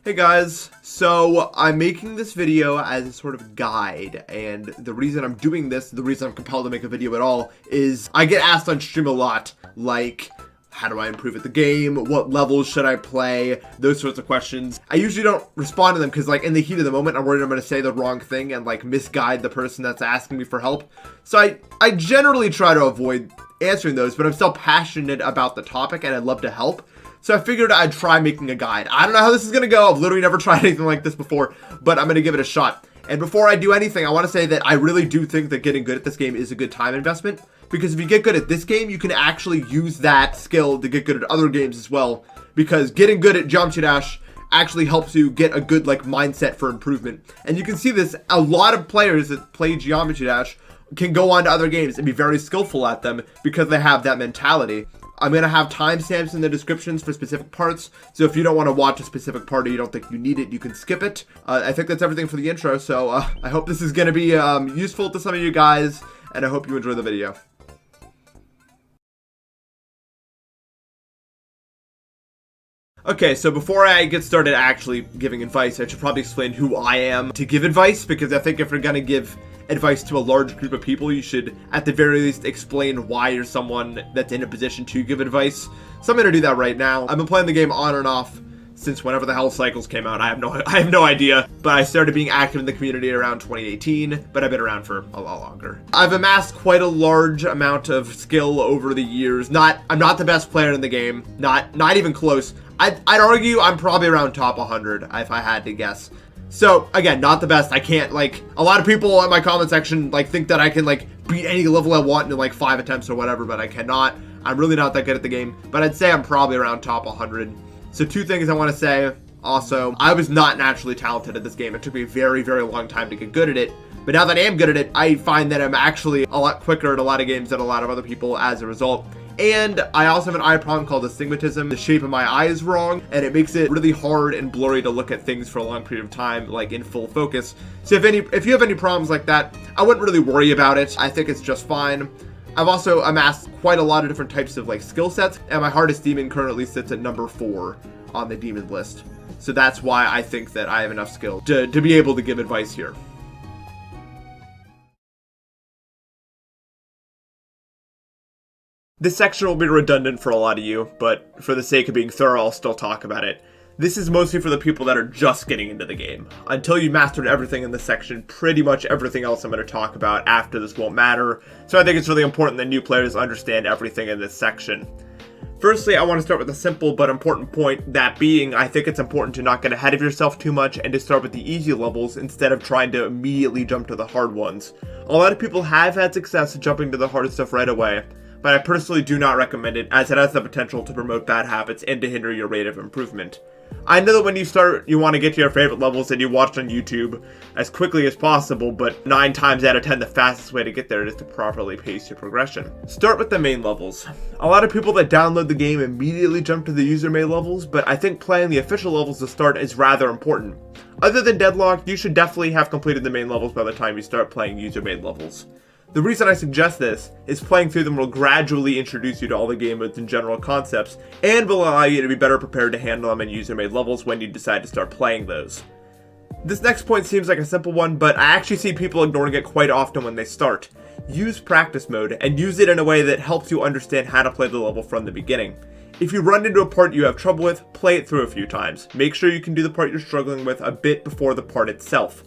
Hey guys, so I'm making this video as a sort of guide, and the reason I'm doing this, the reason I'm compelled to make a video at all, is I get asked on stream a lot, like, how do I improve at the game? What levels should I play? Those sorts of questions. I usually don't respond to them because, like, in the heat of the moment, I'm worried I'm going to say the wrong thing and, like, misguide the person that's asking me for help. So I generally try to avoid answering those, but I'm still passionate about the topic and I'd love to help. So I figured I'd try making a guide. I don't know how this is going to go. I've literally never tried anything like this before, but I'm going to give it a shot. And before I do anything, I want to say that I really do think that getting good at this game is a good time investment. Because if you get good at this game, you can actually use that skill to get good at other games as well. Because getting good at Geometry Dash actually helps you get a good mindset for improvement. And you can see this, a lot of players that play Geometry Dash can go on to other games and be very skillful at them because they have that mentality. I'm going to have timestamps in the descriptions for specific parts, so if you don't want to watch a specific part or you don't think you need it, you can skip it. I think that's everything for the intro, so I hope this is going to be useful to some of you guys, and I hope you enjoy the video. Okay, so before I get started actually giving advice, I should probably explain who I am to give advice, because I think if you're going to give advice to a large group of people, you should at the very least explain why you're someone that's in a position to give advice. So I'm going to do that right now. I've been playing the game on and off since whenever the hell Cycles came out. I have no idea, but I started being active in the community around 2018, but I've been around for a lot longer. I've amassed quite a large amount of skill over the years. I'm not the best player in the game, not even close. I'd argue I'm probably around top 100 if I had to guess. So again, not the best. I can't, a lot of people in my comment section think that I can beat any level I want in 5 attempts or whatever, but I cannot. I'm really not that good at the game, but I'd say I'm probably around top 100. So two things I want to say. Also, I was not naturally talented at this game. It took me a very, very long time to get good at it. But now that I am good at it, I find that I'm actually a lot quicker at a lot of games than a lot of other people as a result. And I also have an eye problem called astigmatism. The shape of my eye is wrong, and it makes it really hard and blurry to look at things for a long period of time, in full focus. So if you have any problems like that, I wouldn't really worry about it. I think it's just fine. I've also amassed quite a lot of different types of skill sets, and my hardest demon currently sits at number 4 on the demon list. So that's why I think that I have enough skill to be able to give advice here. This section will be redundant for a lot of you, but for the sake of being thorough, I'll still talk about it. This is mostly for the people that are just getting into the game. Until you've mastered everything in this section, pretty much everything else I'm going to talk about after this won't matter. So I think it's really important that new players understand everything in this section. Firstly, I want to start with a simple but important point, that being, I think it's important to not get ahead of yourself too much and to start with the easy levels instead of trying to immediately jump to the hard ones. A lot of people have had success jumping to the hard stuff right away, but I personally do not recommend it, as it has the potential to promote bad habits and to hinder your rate of improvement. I know that when you start, you want to get to your favorite levels that you watched on YouTube as quickly as possible, but 9 times out of 10, the fastest way to get there is to properly pace your progression. Start with the main levels. A lot of people that download the game immediately jump to the user-made levels, but I think playing the official levels to start is rather important. Other than Deadlock, you should definitely have completed the main levels by the time you start playing user-made levels. The reason I suggest this is playing through them will gradually introduce you to all the game modes and general concepts, and will allow you to be better prepared to handle them in user-made levels when you decide to start playing those. This next point seems like a simple one, but I actually see people ignoring it quite often when they start. Use practice mode, and use it in a way that helps you understand how to play the level from the beginning. If you run into a part you have trouble with, play it through a few times. Make sure you can do the part you're struggling with a bit before the part itself.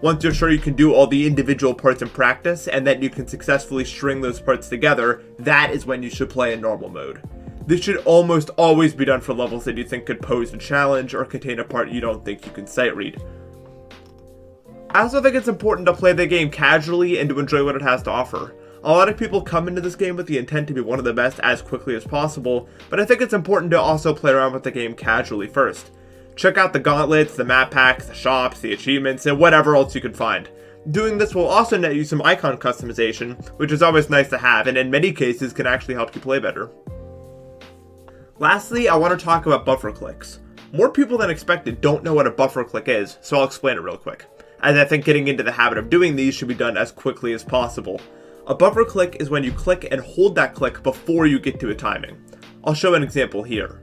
Once you're sure you can do all the individual parts in practice, and that you can successfully string those parts together, that is when you should play in normal mode. This should almost always be done for levels that you think could pose a challenge or contain a part you don't think you can sight read. I also think it's important to play the game casually and to enjoy what it has to offer. A lot of people come into this game with the intent to be one of the best as quickly as possible, but I think it's important to also play around with the game casually first. Check out the gauntlets, the map packs, the shops, the achievements, and whatever else you can find. Doing this will also net you some icon customization, which is always nice to have, and in many cases can actually help you play better. Lastly, I want to talk about buffer clicks. More people than expected don't know what a buffer click is, so I'll explain it real quick, as I think getting into the habit of doing these should be done as quickly as possible. A buffer click is when you click and hold that click before you get to a timing. I'll show an example here.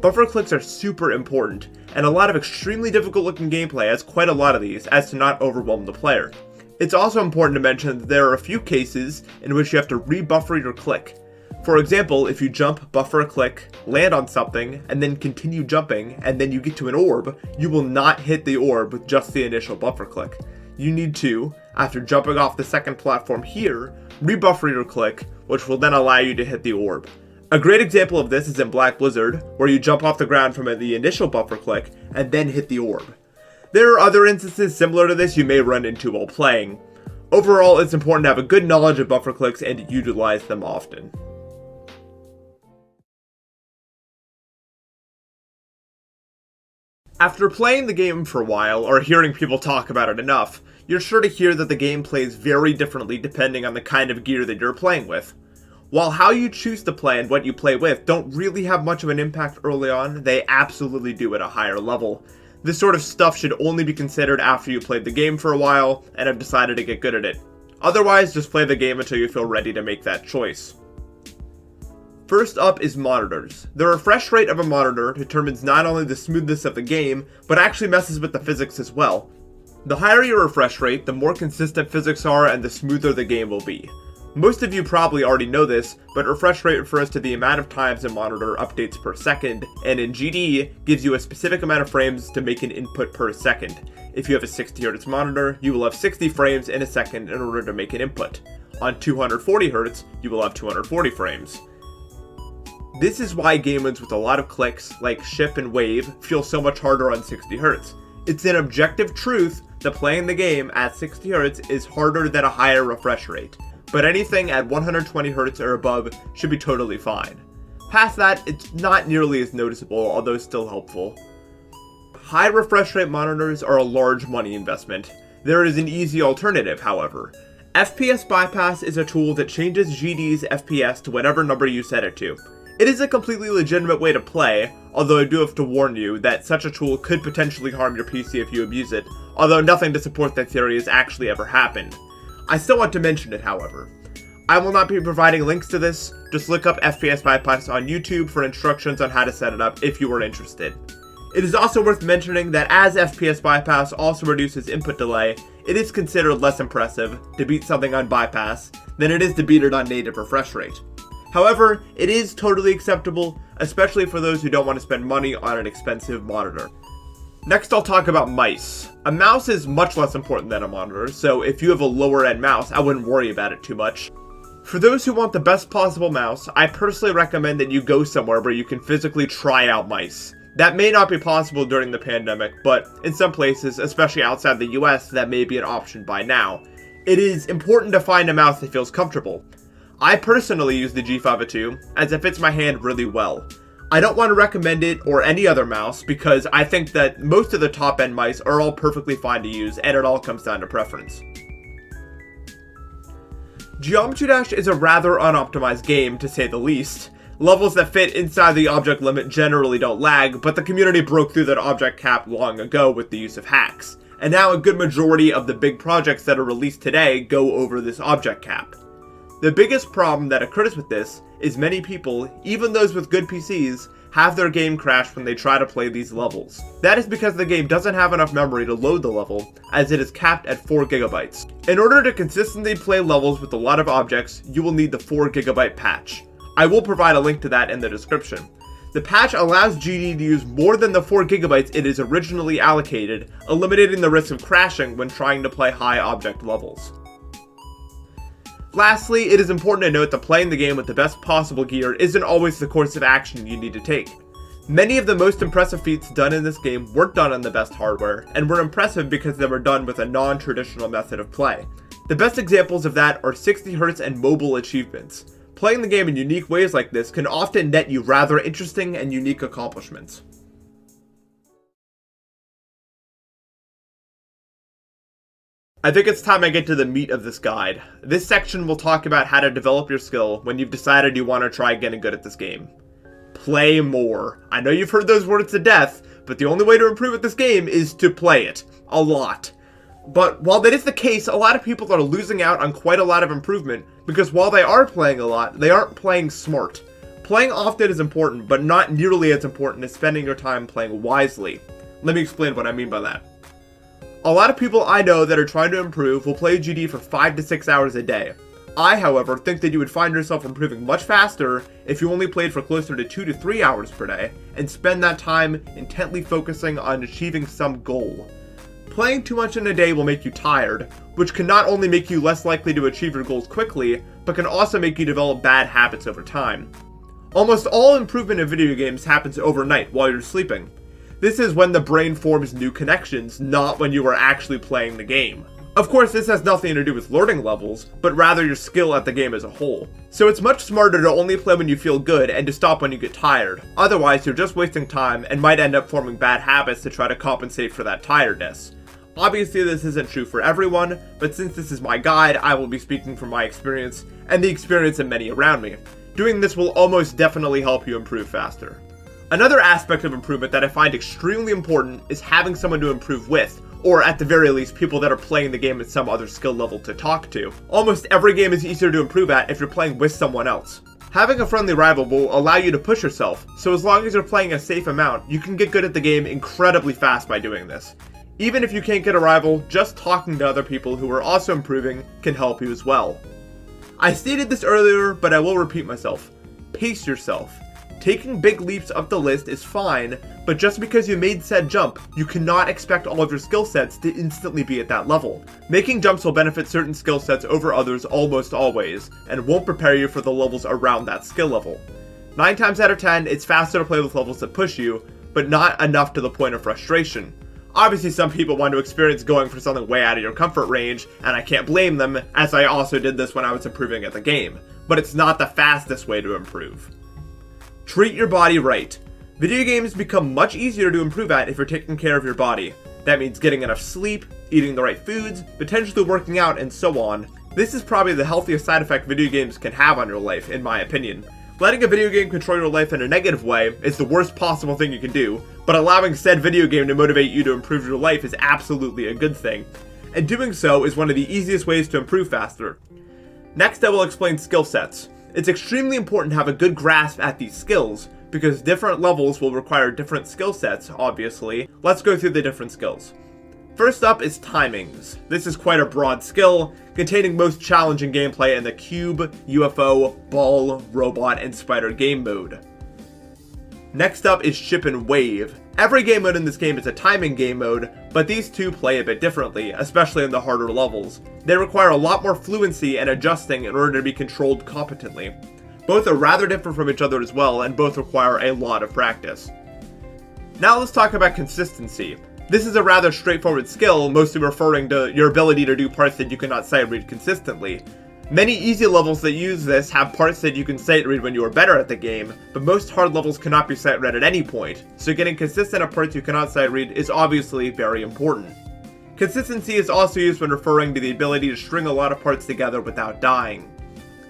Buffer clicks are super important, and a lot of extremely difficult looking gameplay has quite a lot of these as to not overwhelm the player. It's also important to mention that there are a few cases in which you have to rebuffer your click. For example, if you jump, buffer a click, land on something, and then continue jumping, and then you get to an orb, you will not hit the orb with just the initial buffer click. You need to, after jumping off the second platform here, rebuffer your click, which will then allow you to hit the orb. A great example of this is in Black Blizzard, where you jump off the ground from the initial buffer click, and then hit the orb. There are other instances similar to this you may run into while playing. Overall, it's important to have a good knowledge of buffer clicks and utilize them often. After playing the game for a while, or hearing people talk about it enough, you're sure to hear that the game plays very differently depending on the kind of gear that you're playing with. While how you choose to play and what you play with don't really have much of an impact early on, they absolutely do at a higher level. This sort of stuff should only be considered after you played the game for a while and have decided to get good at it. Otherwise, just play the game until you feel ready to make that choice. First up is monitors. The refresh rate of a monitor determines not only the smoothness of the game, but actually messes with the physics as well. The higher your refresh rate, the more consistent physics are and the smoother the game will be. Most of you probably already know this, but refresh rate refers to the amount of times a monitor updates per second, and in GD gives you a specific amount of frames to make an input per second. If you have a 60Hz monitor, you will have 60 frames in a second in order to make an input. On 240Hz, you will have 240 frames. This is why game modes with a lot of clicks, like Ship and Wave, feel so much harder on 60Hz. It's an objective truth that playing the game at 60Hz is harder than a higher refresh rate, but anything at 120Hz or above should be totally fine. Past that, it's not nearly as noticeable, although still helpful. High refresh rate monitors are a large money investment. There is an easy alternative, however. FPS Bypass is a tool that changes GD's FPS to whatever number you set it to. It is a completely legitimate way to play, although I do have to warn you that such a tool could potentially harm your PC if you abuse it, although nothing to support that theory has actually ever happened. I still want to mention it, however. I will not be providing links to this, just look up FPS Bypass on YouTube for instructions on how to set it up if you are interested. It is also worth mentioning that as FPS Bypass also reduces input delay, it is considered less impressive to beat something on bypass than it is to beat it on native refresh rate. However, it is totally acceptable, especially for those who don't want to spend money on an expensive monitor. Next, I'll talk about mice. A mouse is much less important than a monitor, so if you have a lower end mouse, I wouldn't worry about it too much. For those who want the best possible mouse, I personally recommend that you go somewhere where you can physically try out mice. That may not be possible during the pandemic, but in some places, especially outside the US, that may be an option by now. It is important to find a mouse that feels comfortable. I personally use the G502 as it fits my hand really well. I don't want to recommend it or any other mouse because I think that most of the top end mice are all perfectly fine to use and it all comes down to preference. Geometry Dash is a rather unoptimized game to say the least. Levels that fit inside the object limit generally don't lag, but the community broke through that object cap long ago with the use of hacks, and now a good majority of the big projects that are released today go over this object cap. The biggest problem that occurs with this is many people, even those with good PCs, have their game crash when they try to play these levels. That is because the game doesn't have enough memory to load the level, as it is capped at 4 GB. In order to consistently play levels with a lot of objects, you will need the 4 GB patch. I will provide a link to that in the description. The patch allows GD to use more than the 4 GB it is originally allocated, eliminating the risk of crashing when trying to play high object levels. Lastly, it is important to note that playing the game with the best possible gear isn't always the course of action you need to take. Many of the most impressive feats done in this game weren't done on the best hardware, and were impressive because they were done with a non-traditional method of play. The best examples of that are 60Hz and mobile achievements. Playing the game in unique ways like this can often net you rather interesting and unique accomplishments. I think it's time I get to the meat of this guide. This section will talk about how to develop your skill when you've decided you want to try getting good at this game. Play more. I know you've heard those words to death, but the only way to improve at this game is to play it. A lot. But while that is the case, a lot of people are losing out on quite a lot of improvement because while they are playing a lot, they aren't playing smart. Playing often is important, but not nearly as important as spending your time playing wisely. Let me explain what I mean by that. A lot of people I know that are trying to improve will play GD for 5 to 6 hours a day. I, however, think that you would find yourself improving much faster if you only played for closer to 2 to 3 hours per day, and spend that time intently focusing on achieving some goal. Playing too much in a day will make you tired, which can not only make you less likely to achieve your goals quickly, but can also make you develop bad habits over time. Almost all improvement in video games happens overnight while you're sleeping. This is when the brain forms new connections, not when you are actually playing the game. Of course, this has nothing to do with learning levels, but rather your skill at the game as a whole. So it's much smarter to only play when you feel good and to stop when you get tired. Otherwise, you're just wasting time and might end up forming bad habits to try to compensate for that tiredness. Obviously, this isn't true for everyone, but since this is my guide, I will be speaking from my experience and the experience of many around me. Doing this will almost definitely help you improve faster. Another aspect of improvement that I find extremely important is having someone to improve with, or at the very least, people that are playing the game at some other skill level to talk to. Almost every game is easier to improve at if you're playing with someone else. Having a friendly rival will allow you to push yourself, so as long as you're playing a safe amount, you can get good at the game incredibly fast by doing this. Even if you can't get a rival, just talking to other people who are also improving can help you as well. I stated this earlier, but I will repeat myself. Pace yourself. Taking big leaps up the list is fine, but just because you made said jump, you cannot expect all of your skill sets to instantly be at that level. Making jumps will benefit certain skill sets over others almost always, and won't prepare you for the levels around that skill level. 9 times out of 10, it's faster to play with levels that push you, but not enough to the point of frustration. Obviously, some people want to experience going for something way out of your comfort range, and I can't blame them, as I also did this when I was improving at the game, but it's not the fastest way to improve. Treat your body right. Video games become much easier to improve at if you're taking care of your body. That means getting enough sleep, eating the right foods, potentially working out, and so on. This is probably the healthiest side effect video games can have on your life, in my opinion. Letting a video game control your life in a negative way is the worst possible thing you can do, but allowing said video game to motivate you to improve your life is absolutely a good thing. And doing so is one of the easiest ways to improve faster. Next, I will explain skill sets. It's extremely important to have a good grasp at these skills, because different levels will require different skill sets, obviously. Let's go through the different skills. First up is timings. This is quite a broad skill, containing most challenging gameplay in the cube, UFO, ball, robot, and spider game mode. Next up is ship and wave. Every game mode in this game is a timing game mode, but these two play a bit differently, especially in the harder levels. They require a lot more fluency and adjusting in order to be controlled competently. Both are rather different from each other as well, and both require a lot of practice. Now let's talk about consistency. This is a rather straightforward skill, mostly referring to your ability to do parts that you cannot sight read consistently. Many easy levels that use this have parts that you can sight read when you are better at the game, but most hard levels cannot be sight read at any point, so getting consistent at parts you cannot sight read is obviously very important. Consistency is also used when referring to the ability to string a lot of parts together without dying.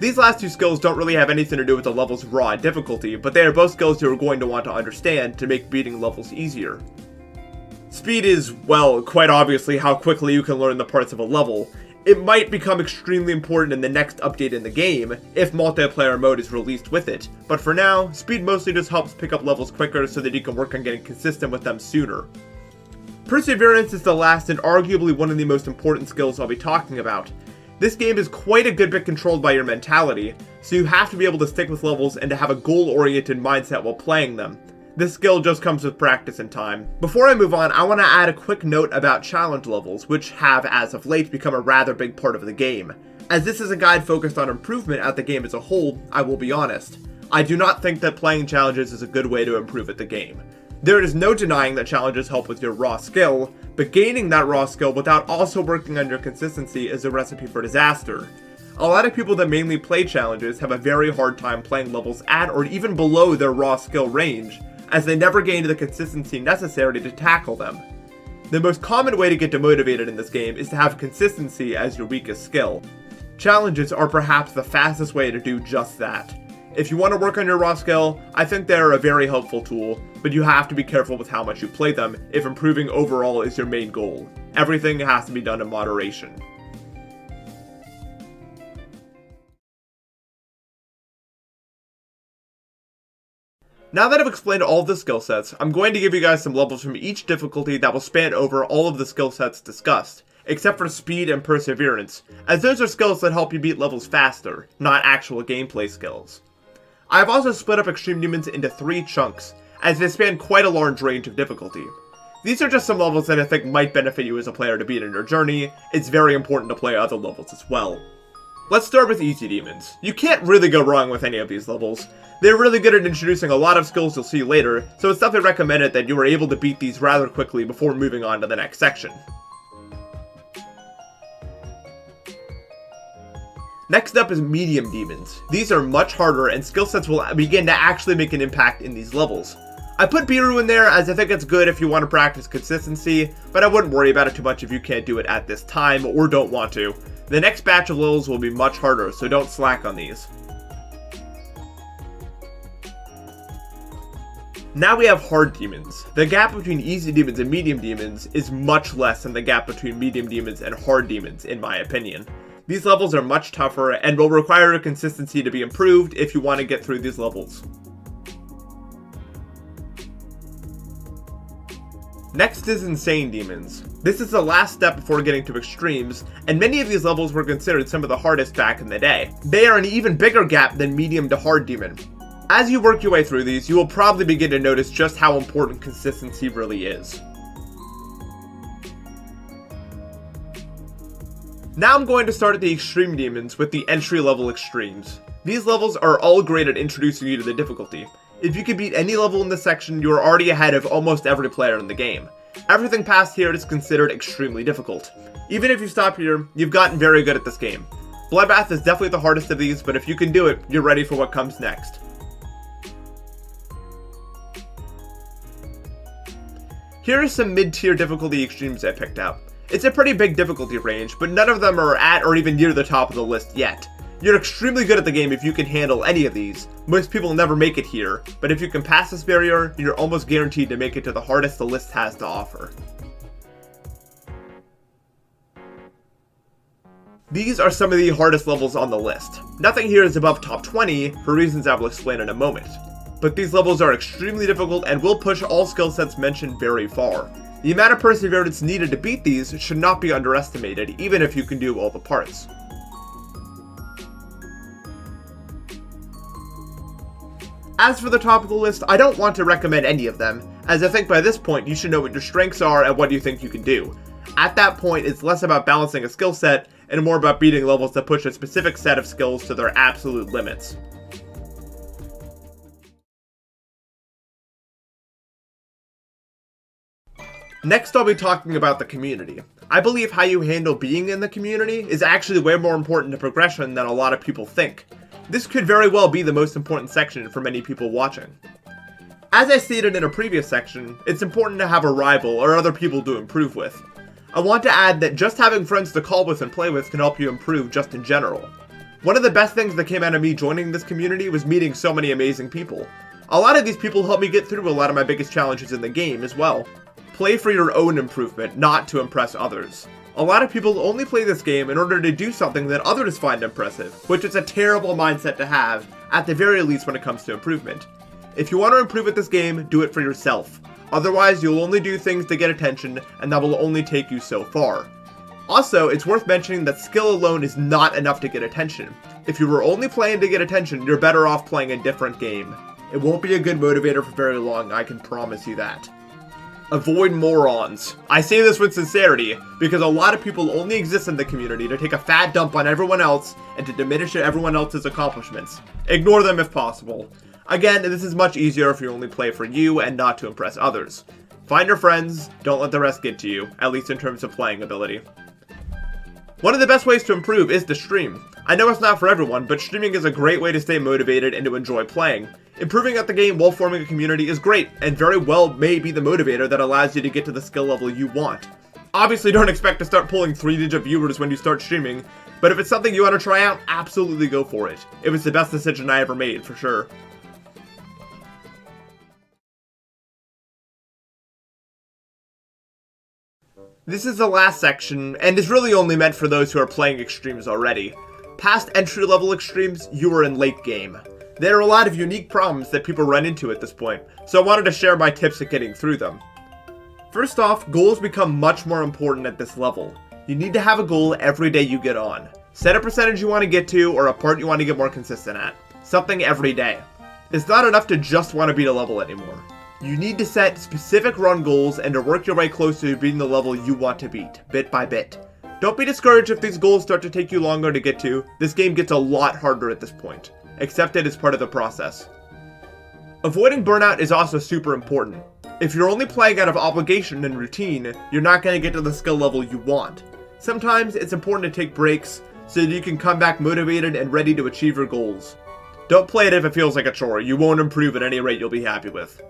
These last two skills don't really have anything to do with the level's raw difficulty, but they are both skills you are going to want to understand to make beating levels easier. Speed is, well, quite obviously how quickly you can learn the parts of a level. It might become extremely important in the next update in the game, if multiplayer mode is released with it, but for now, speed mostly just helps pick up levels quicker so that you can work on getting consistent with them sooner. Perseverance is the last and arguably one of the most important skills I'll be talking about. This game is quite a good bit controlled by your mentality, so you have to be able to stick with levels and to have a goal-oriented mindset while playing them. This skill just comes with practice and time. Before I move on, I want to add a quick note about challenge levels, which have, as of late, become a rather big part of the game. As this is a guide focused on improvement at the game as a whole, I will be honest. I do not think that playing challenges is a good way to improve at the game. There is no denying that challenges help with your raw skill, but gaining that raw skill without also working on your consistency is a recipe for disaster. A lot of people that mainly play challenges have a very hard time playing levels at or even below their raw skill range, as they never gained the consistency necessary to tackle them. The most common way to get demotivated in this game is to have consistency as your weakest skill. Challenges are perhaps the fastest way to do just that. If you want to work on your raw skill, I think they're a very helpful tool, but you have to be careful with how much you play them if improving overall is your main goal. Everything has to be done in moderation. Now that I've explained all of the skill sets, I'm going to give you guys some levels from each difficulty that will span over all of the skill sets discussed, except for speed and perseverance, as those are skills that help you beat levels faster, not actual gameplay skills. I have also split up Extreme Demons into 3 chunks, as they span quite a large range of difficulty. These are just some levels that I think might benefit you as a player to beat in your journey. It's very important to play other levels as well. Let's start with Easy Demons. You can't really go wrong with any of these levels. They're really good at introducing a lot of skills you'll see later, so it's definitely recommended that you are able to beat these rather quickly before moving on to the next section. Next up is Medium Demons. These are much harder and skill sets will begin to actually make an impact in these levels. I put Biru in there as I think it's good if you want to practice consistency, but I wouldn't worry about it too much if you can't do it at this time or don't want to. The next batch of levels will be much harder, so don't slack on these. Now we have Hard Demons. The gap between Easy Demons and Medium Demons is much less than the gap between Medium Demons and Hard Demons, in my opinion. These levels are much tougher and will require a consistency to be improved if you want to get through these levels. Next is Insane Demons. This is the last step before getting to extremes, and many of these levels were considered some of the hardest back in the day. They are an even bigger gap than Medium to Hard Demon. As you work your way through these, you will probably begin to notice just how important consistency really is. Now I'm going to start at the Extreme Demons with the entry-level extremes. These levels are all great at introducing you to the difficulty. If you can beat any level in this section, you are already ahead of almost every player in the game. Everything past here is considered extremely difficult. Even if you stop here, you've gotten very good at this game. Bloodbath is definitely the hardest of these, but if you can do it, you're ready for what comes next. Here are some mid-tier difficulty extremes I picked out. It's a pretty big difficulty range, but none of them are at or even near the top of the list yet. You're extremely good at the game if you can handle any of these. Most people never make it here, but if you can pass this barrier, you're almost guaranteed to make it to the hardest the list has to offer. These are some of the hardest levels on the list. Nothing here is above top 20, for reasons I will explain in a moment. But these levels are extremely difficult and will push all skill sets mentioned very far. The amount of perseverance needed to beat these should not be underestimated, even if you can do all the parts. As for the top of the list, I don't want to recommend any of them, as I think by this point you should know what your strengths are and what you think you can do. At that point, it's less about balancing a skill set, and more about beating levels that push a specific set of skills to their absolute limits. Next, I'll be talking about the community. I believe how you handle being in the community is actually way more important to progression than a lot of people think. This could very well be the most important section for many people watching. As I stated in a previous section, it's important to have a rival or other people to improve with. I want to add that just having friends to call with and play with can help you improve just in general. One of the best things that came out of me joining this community was meeting so many amazing people. A lot of these people helped me get through a lot of my biggest challenges in the game as well. Play for your own improvement, not to impress others. A lot of people only play this game in order to do something that others find impressive, which is a terrible mindset to have, at the very least when it comes to improvement. If you want to improve at this game, do it for yourself. Otherwise, you'll only do things to get attention, and that will only take you so far. Also, it's worth mentioning that skill alone is not enough to get attention. If you were only playing to get attention, you're better off playing a different game. It won't be a good motivator for very long, I can promise you that. Avoid morons. I say this with sincerity, because a lot of people only exist in the community to take a fat dump on everyone else and to diminish everyone else's accomplishments. Ignore them if possible. Again, this is much easier if you only play for you and not to impress others. Find your friends, don't let the rest get to you, at least in terms of playing ability. One of the best ways to improve is to stream. I know it's not for everyone, but streaming is a great way to stay motivated and to enjoy playing. Improving at the game while forming a community is great, and very well may be the motivator that allows you to get to the skill level you want. Obviously don't expect to start pulling 3-digit viewers when you start streaming, but if it's something you want to try out, absolutely go for it. It was the best decision I ever made, for sure. This is the last section, and is really only meant for those who are playing extremes already. Past entry-level extremes, you are in late game. There are a lot of unique problems that people run into at this point, so I wanted to share my tips at getting through them. First off, goals become much more important at this level. You need to have a goal every day you get on. Set a percentage you want to get to or a part you want to get more consistent at. Something every day. It's not enough to just want to beat a level anymore. You need to set specific run goals and to work your way closer to beating the level you want to beat, bit by bit. Don't be discouraged if these goals start to take you longer to get to. This game gets a lot harder at this point. Accept it as part of the process. Avoiding burnout is also super important. If you're only playing out of obligation and routine, you're not going to get to the skill level you want. Sometimes it's important to take breaks so that you can come back motivated and ready to achieve your goals. Don't play it if it feels like a chore. You won't improve at any rate you'll be happy with.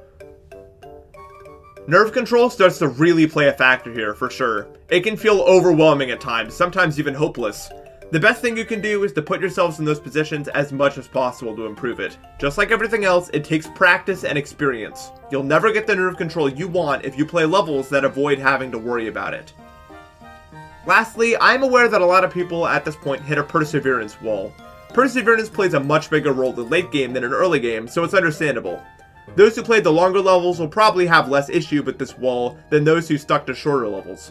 Nerve control starts to really play a factor here, for sure. It can feel overwhelming at times, sometimes even hopeless. The best thing you can do is to put yourselves in those positions as much as possible to improve it. Just like everything else, it takes practice and experience. You'll never get the nerve control you want if you play levels that avoid having to worry about it. Lastly, I'm aware that a lot of people at this point hit a perseverance wall. Perseverance plays a much bigger role in late game than in early game, so it's understandable. Those who played the longer levels will probably have less issue with this wall than those who stuck to shorter levels.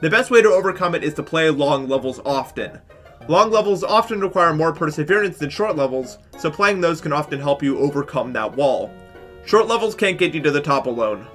The best way to overcome it is to play long levels often. Long levels often require more perseverance than short levels, so playing those can often help you overcome that wall. Short levels can't get you to the top alone.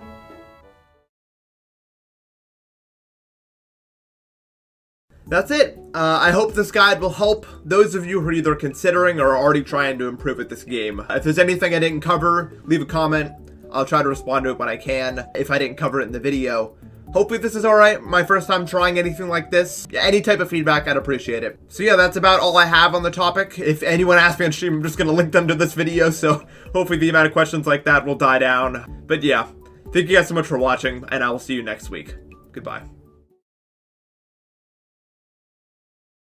That's it. I hope this guide will help those of you who are either considering or are already trying to improve at this game. If there's anything I didn't cover, leave a comment. I'll try to respond to it when I can, if I didn't cover it in the video. Hopefully this is alright. My first time trying anything like this. Any type of feedback, I'd appreciate it. So yeah, that's about all I have on the topic. If anyone asks me on stream, I'm just going to link them to this video, so hopefully the amount of questions like that will die down. But yeah, thank you guys so much for watching, and I will see you next week. Goodbye.